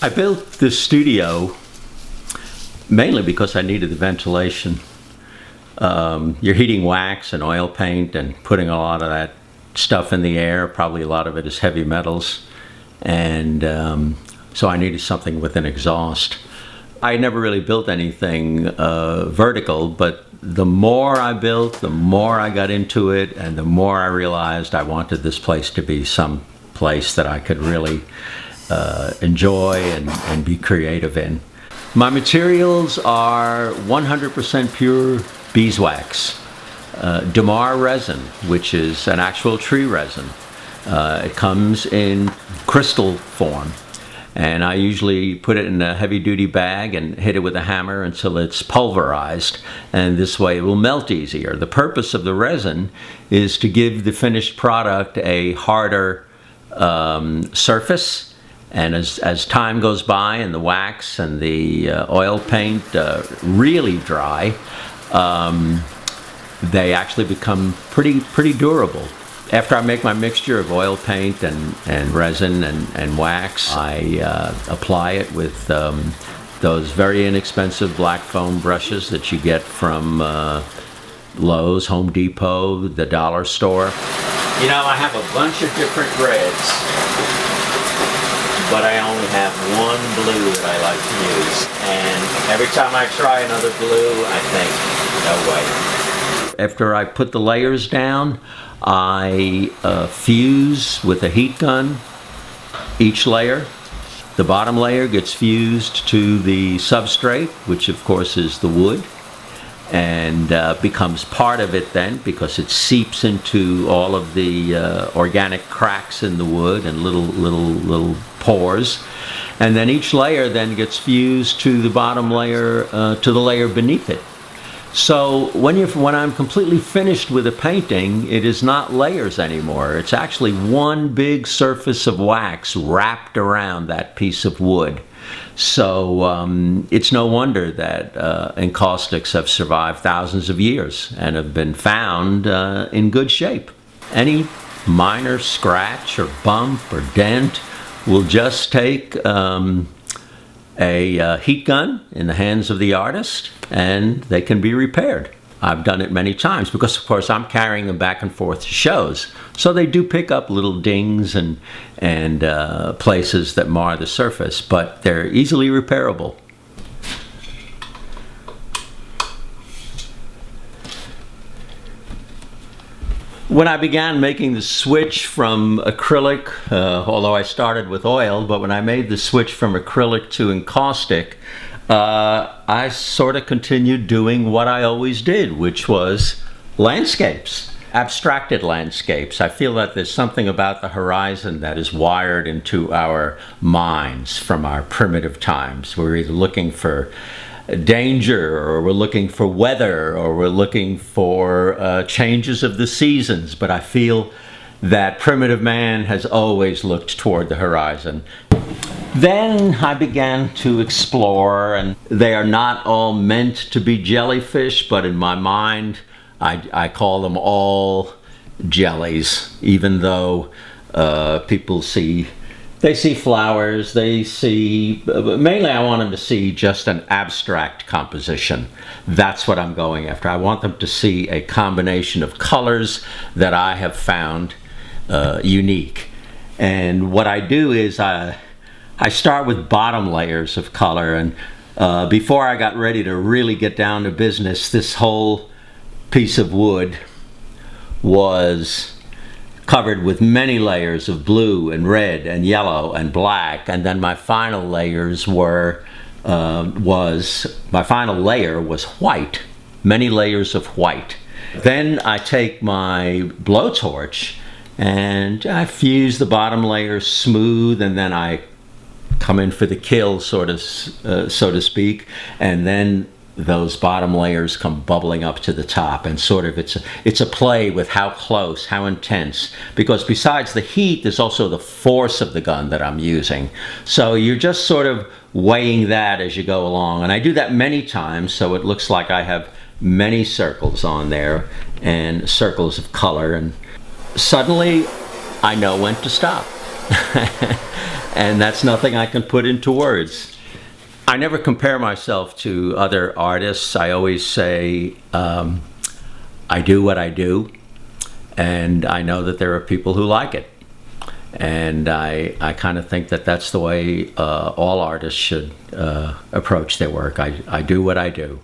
I built this studio mainly because I needed the ventilation. You're heating wax and oil paint and putting a lot of that stuff in the air. Probably a lot of it is heavy metals. And so I needed something with an exhaust. I never really built anything vertical, but the more I built, the more I got into it, and the more I realized I wanted this place to be some place that I could really enjoy and be creative in. My materials are 100% pure beeswax, Damar resin, which is an actual tree resin. It comes in crystal form, and I usually put it in a heavy-duty bag and hit it with a hammer until it's pulverized, and this way it will melt easier. The purpose of the resin is to give the finished product a harder surface. And as time goes by and the wax and the oil paint really dry, they actually become pretty durable. After I make my mixture of oil paint and resin and wax, I apply it with those very inexpensive black foam brushes that you get from Lowe's, Home Depot, the dollar store. You know, I have a bunch of different reds, but I only have one blue that I like to use. And every time I try another blue, I think, no way. After I put the layers down, I fuse with a heat gun each layer. The bottom layer gets fused to the substrate, which of course is the wood, and becomes part of it then because it seeps into all of the organic cracks in the wood and little pores. And then each layer then gets fused to the bottom layer, to the layer beneath it. So when I'm completely finished with a painting, it is not layers anymore. It's actually one big surface of wax wrapped around that piece of wood. So it's no wonder that encaustics have survived thousands of years and have been found in good shape. Any minor scratch or bump or dent will just take a heat gun in the hands of the artist, and they can be repaired. I've done it many times because, of course, I'm carrying them back and forth to shows. So they do pick up little dings and places that mar the surface, but they're easily repairable. When I began making the switch from acrylic, although I started with oil, but when I made the switch from acrylic to encaustic, I sort of continued doing what I always did, which was landscapes, abstracted landscapes. I feel that there's something about the horizon that is wired into our minds from our primitive times. We're either looking for danger, or we're looking for weather, or we're looking for changes of the seasons, but I feel that primitive man has always looked toward the horizon. Then I began to explore, and they are not all meant to be jellyfish, but in my mind I call them all jellies, even though people see flowers, mainly I want them to see just an abstract composition. That's what I'm going after. I want them to see a combination of colors that I have found unique. And what I do is I start with bottom layers of color, and before I got ready to really get down to business, this whole piece of wood was covered with many layers of blue and red and yellow and black, and then my final layer was white, many layers of white. Then I take my blowtorch and I fuse the bottom layer smooth, and then I come in for the kill, so to speak, and then those bottom layers come bubbling up to the top, and sort of it's a play with how close, how intense, because besides the heat, there's also the force of the gun that I'm using. So you're just sort of weighing that as you go along, and I do that many times, so it looks like I have many circles on there and circles of color, and suddenly I know when to stop. And that's nothing I can put into words. I never compare myself to other artists. I always say I do what I do, and I know that there are people who like it. And I kind of think that that's the way all artists should approach their work. I do what I do.